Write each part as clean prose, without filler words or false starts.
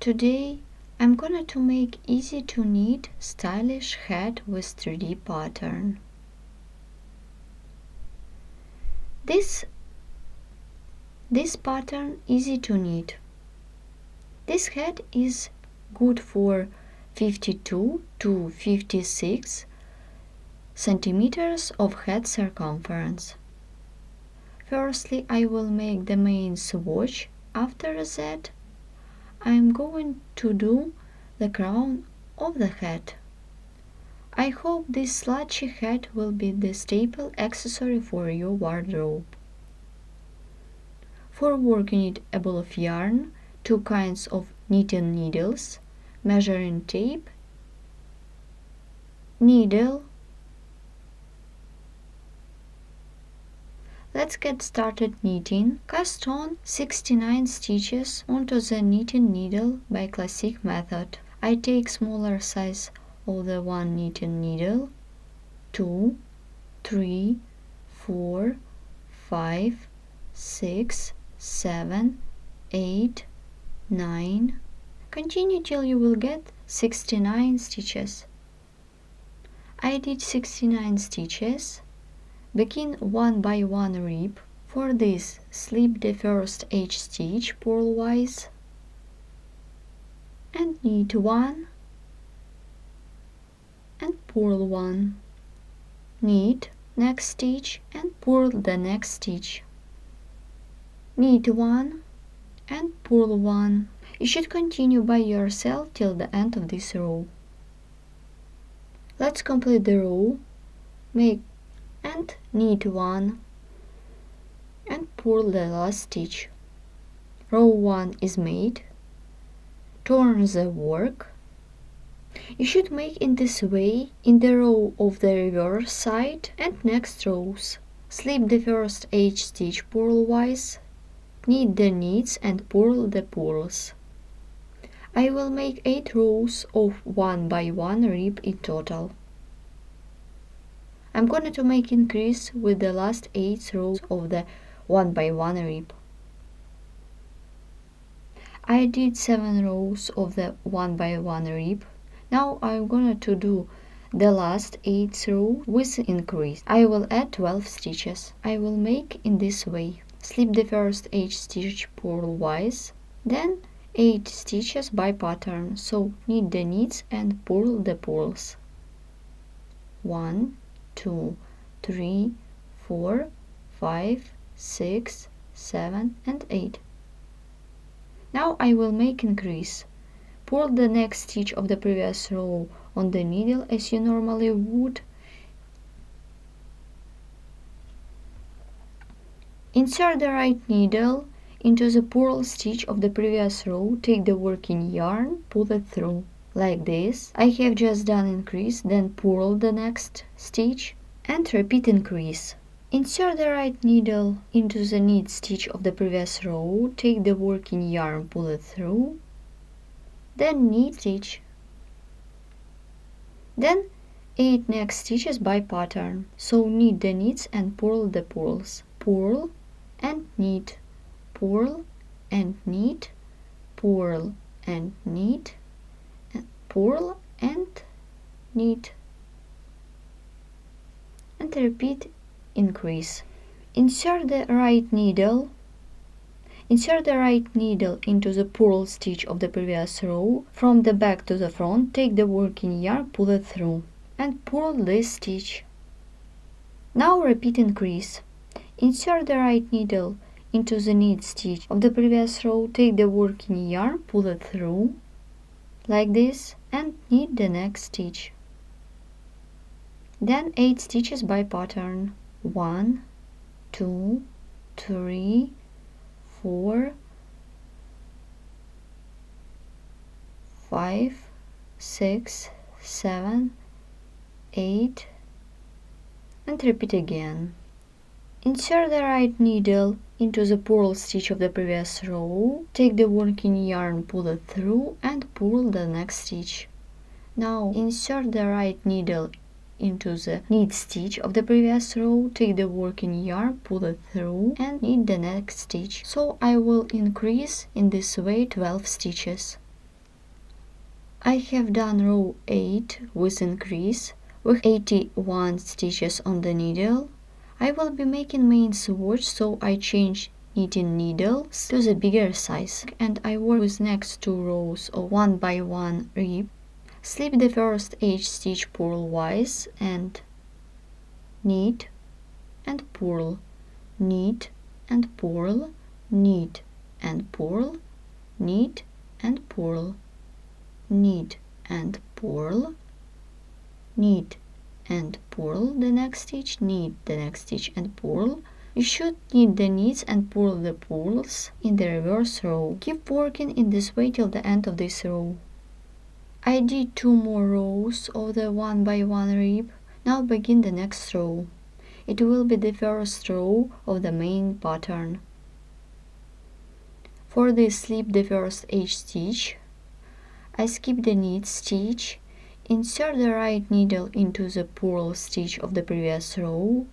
Today I'm gonna to make easy to knit stylish hat with 3D pattern. This pattern easy to knit. This hat is good for 52 to 56 centimeters of hat circumference. Firstly, I will make the main swatch. After that, I am going to do the crown of the hat. I hope this slouchy hat will be the staple accessory for your wardrobe. For work you need a ball of yarn, 2 kinds of knitting needles, measuring tape, needle. Let's get started knitting. Cast on 69 stitches onto the knitting needle by classic method. I take smaller size of the one knitting needle, 2, 3, 4, 5, 6, 7, 8, 9. Continue till you will get 69 stitches. I did 69 stitches. Begin one by one rib. For this, slip the first H stitch purlwise and knit 1 and purl 1. Knit next stitch and purl the next stitch. Knit 1 and purl 1. You should continue by yourself till the end of this row. Let's complete the row. Make and knit 1 and purl the last stitch. Row 1 is made. Turn the work. You should make in this way in the row of the reverse side and next rows. Slip the first H stitch purlwise, knit the knits and purl the purls. I will make 8 rows of 1 by 1 rib in total. I'm going to make increase with the last 8 rows of the 1 by 1 rib. I did 7 rows of the 1 by 1 rib. Now I'm going to do the last 8 rows with increase. I will add 12 stitches. I will make in this way. Slip the first H stitch purlwise, then 8 stitches by pattern. So knit the knits and purl the purls. 1, 2, 3, 4, 5, 6, 7 and 8. Now I will make increase. Purl the next stitch of the previous row on the needle as you normally would. Insert the right needle into the purl stitch of the previous row. Take the working yarn, pull it through. Like this. I have just done increase, then purl the next stitch and repeat increase. Insert the right needle into the knit stitch of the previous row, take the working yarn, pull it through, then knit stitch. Then 8 next stitches by pattern. So knit the knits and purl the purls. Purl and knit, purl and knit, purl and knit, purl and knit, and repeat increase. Insert the right needle into the purl stitch of the previous row. From the back to the front, take the working yarn, pull it through, and purl this stitch. Now repeat increase. Insert the right needle into the knit stitch of the previous row, take the working yarn, pull it through, like this, and knit the next stitch. Then 8 stitches by pattern. 1, 2, 3, 4, 5, 6, 7, 8, and repeat again. Insert the right needle into the purl stitch of the previous row, take the working yarn, pull it through, and purl the next stitch. Now insert the right needle into the knit stitch of the previous row, take the working yarn, pull it through, and knit the next stitch. So I will increase in this way 12 stitches. I have done row 8 with increase with 81 stitches on the needle. I will be making main swatch, so I change knitting needles to the bigger size and I work with next 2 rows of 1 by 1 rib. Slip the first H stitch purlwise and knit and purl, knit and purl, knit and purl, knit and purl, knit and purl, knit and purl the next stitch, knit the next stitch and purl. You should knit the knits and purl the purls in the reverse row. Keep working in this way till the end of this row. I did 2 more rows of the 1 by 1 rib. Now begin the next row. It will be the first row of the main pattern. For this, slip the first H stitch. I skip the knit stitch. Insert the right needle into the purl stitch of the previous row.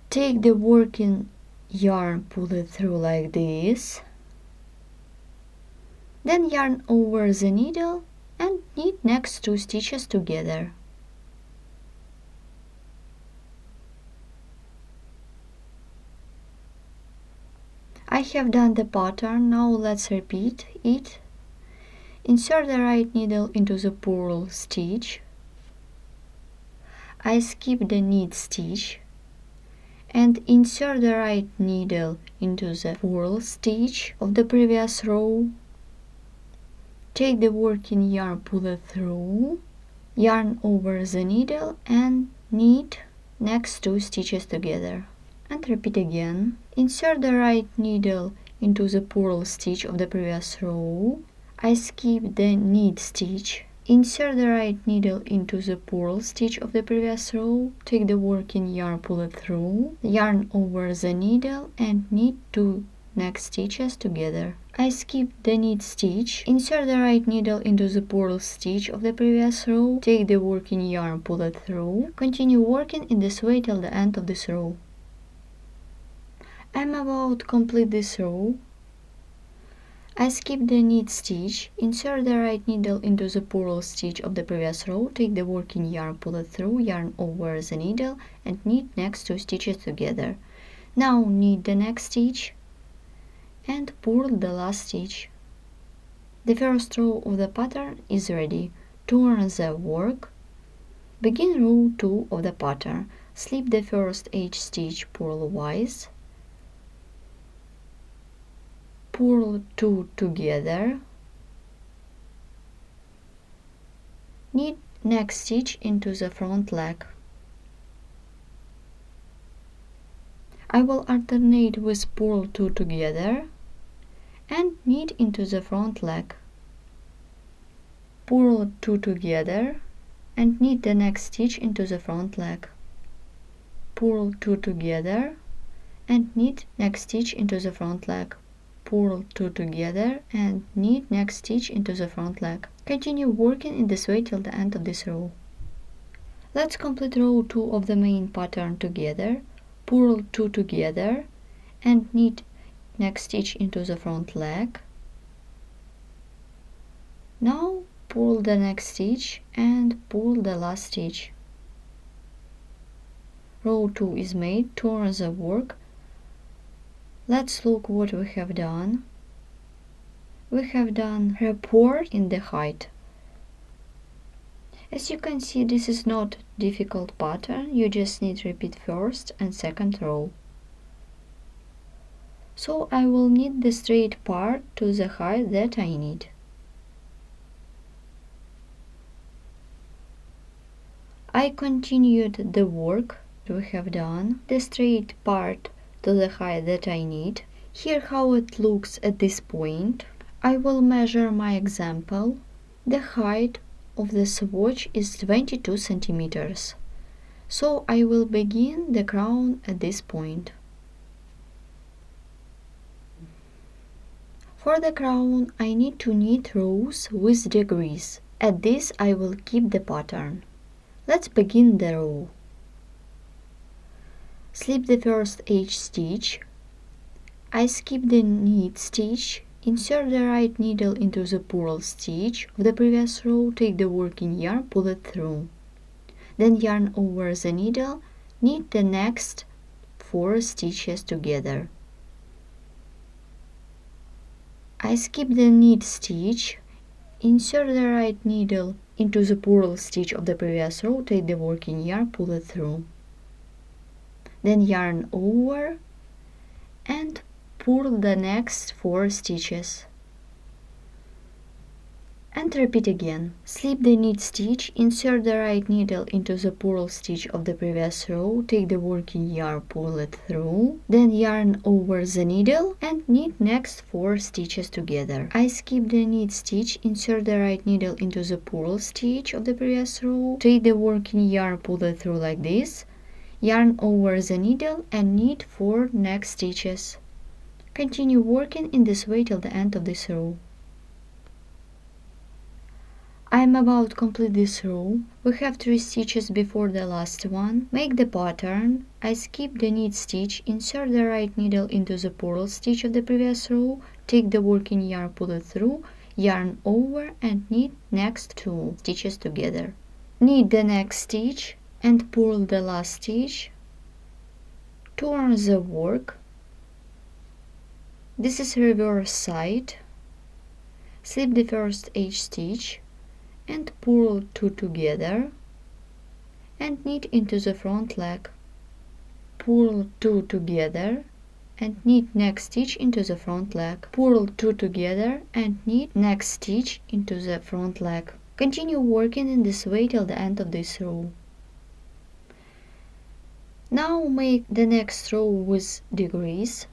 Take the working yarn, pull it through like this. Then yarn over the needle and knit next 2 stitches together. I have done the pattern, now let's repeat it. Insert the right needle into the purl stitch. I skip the knit stitch and insert the right needle into the purl stitch of the previous row. Take the working yarn, pull it through, yarn over the needle and knit next 2 stitches together. And repeat again. Insert the right needle into the purl stitch of the previous row. I skip the knit stitch. Insert the right needle into the purl stitch of the previous row. Take the working yarn, pull it through, yarn over the needle and knit 2 next stitches together. I skip the knit stitch. Insert the right needle into the purl stitch of the previous row. Take the working yarn, pull it through. Continue working in this way till the end of this row. I'm about to complete this row. I skip the knit stitch, insert the right needle into the purl stitch of the previous row, take the working yarn, pull it through, yarn over the needle and knit next 2 stitches together. Now knit the next stitch and purl the last stitch. The first row of the pattern is ready. Turn the work. Begin row 2 of the pattern. Slip the first H stitch purlwise. Purl 2 together, knit next stitch into the front leg. I will alternate with purl 2 together and knit into the front leg. Purl 2 together and knit the next stitch into the front leg. Purl 2 together and knit next stitch into the front leg. Purl 2 together and knit next stitch into the front leg. Continue working in this way till the end of this row. Let's complete row 2 of the main pattern together. Purl 2 together and knit next stitch into the front leg. Now purl the next stitch and purl the last stitch. Row 2 is made. Turn the work. Let's look what we have done. We have done rapport in the height. As you can see, this is not difficult pattern. You just need to repeat first and second row. So I will knit the straight part to the height that I need. I continued the work we have done, the straight part to the height that I need. Here how it looks at this point. I will measure my example. The height of the swatch is 22 centimeters. So I will begin the crown at this point. For the crown I need to knit rows with degrees. At this I will keep the pattern. Let's begin the row. Slip the first H stitch. I skip the knit stitch, Insert the right needle into the purl stitch of the previous row, take the working yarn, pull it through. Then yarn over the needle, knit the next 4 stitches together. I skip the knit stitch, insert the right needle into the purl stitch of the previous row, take the working yarn, pull it through. Then yarn over and purl the next 4 stitches. And repeat again. Slip the knit stitch, insert the right needle into the purl stitch of the previous row, take the working yarn, pull it through, then yarn over the needle and knit next 4 stitches together. I skip the knit stitch, insert the right needle into the purl stitch of the previous row, take the working yarn, pull it through like this, yarn over the needle and knit 4 next stitches. Continue working in this way till the end of this row. I am about to complete this row. We have 3 stitches before the last one. Make the pattern. I skip the knit stitch, insert the right needle into the purl stitch of the previous row, take the working yarn, pull it through, yarn over and knit next 2 stitches together. Knit the next stitch and purl the last stitch. Turn the work. This is reverse side. Slip the first H stitch and purl 2 together and knit into the front leg. Purl 2 together and knit next stitch into the front leg. Purl 2 together and knit next stitch into the front leg. Continue working in this way till the end of this row. Now make the next row with degrees.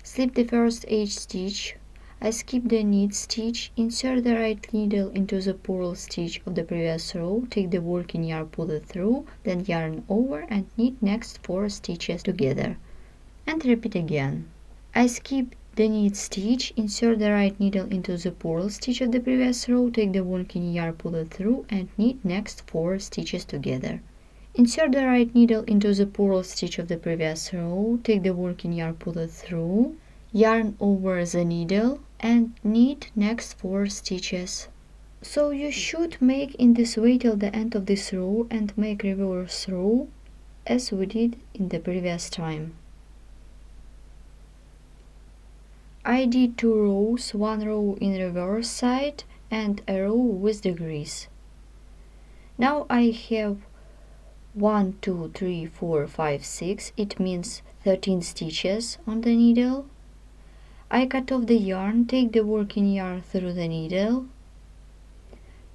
Slip the first H stitch. I skip the knit stitch, insert the right needle into the purl stitch of the previous row, take the working yarn, pull it through, then yarn over and knit next 4 stitches together. And repeat again. I skip the knit stitch, insert the right needle into the purl stitch of the previous row, take the working yarn, pull it through and knit next 4 stitches together. Insert the right needle into the purl stitch of the previous row, take the working yarn, pull it through, yarn over the needle and knit next 4 stitches. So you should make in this way till the end of this row and make reverse row as we did in the previous time. I did 2 rows, 1 row in reverse side and a row with degrees. Now I have 1, 2, 3, 4, 5, 6, it means 13 stitches on the needle. I cut off the yarn, take the working yarn through the needle,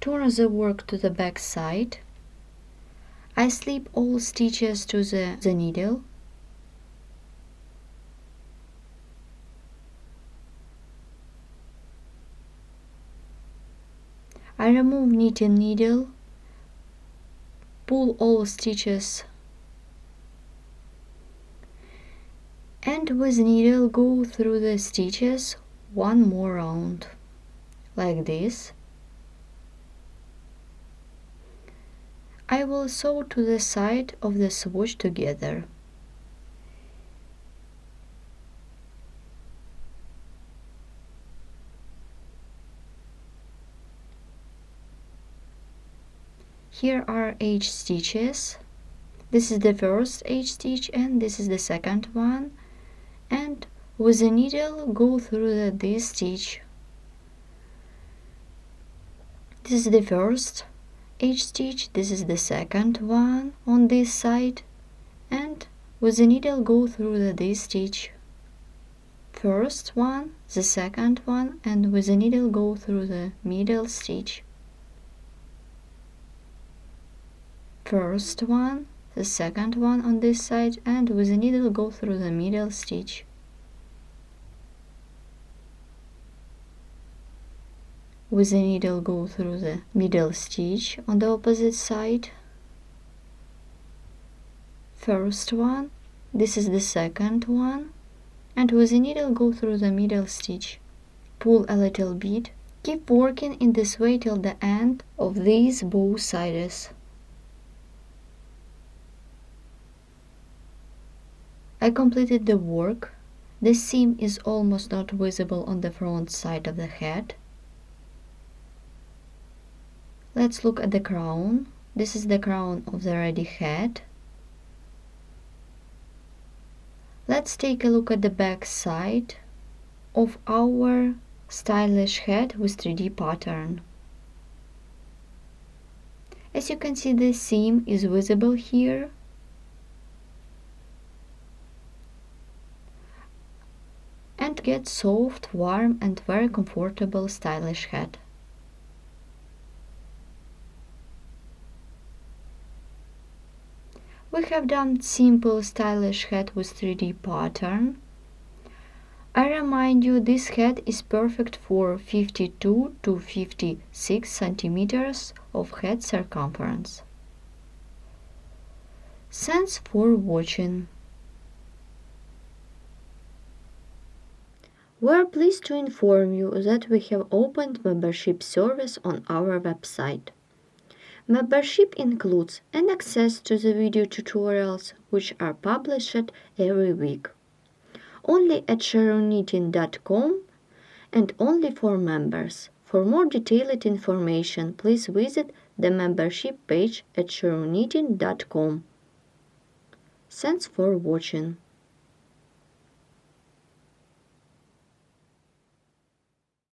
turn the work to the back side. I slip all stitches to the needle. I remove knitting needle, pull all stitches and with needle go through the stitches 1 more round, like this. I will sew to the side of the swatch together. Here are H stitches. This is the first H stitch and this is the second one. And with the needle go through this stitch. This is the first H stitch, this is the second one on this side, and with the needle go through this stitch. First one, the second one, and with the needle go through the middle stitch. First one, the second one on this side, and with the needle go through the middle stitch. With the needle go through the middle stitch on the opposite side. First one, this is the second one, and with the needle go through the middle stitch. Pull a little bit. Keep working in this way till the end of these both sides. I completed the work. The seam is almost not visible on the front side of the head. Let's look at the crown. This is the crown of the ready head. Let's take a look at the back side of our stylish head with 3D pattern. As you can see, the seam is visible here. And get soft, warm and very comfortable stylish head. We have done simple stylish head with 3D pattern. I remind you, this head is perfect for 52 to 56 centimeters of head circumference. Thanks for watching. We are pleased to inform you that we have opened membership service on our website. Membership includes an access to the video tutorials which are published every week. Only at SharonKnitting.com and only for members. For more detailed information, please visit the membership page at SharonKnitting.com. Thanks for watching.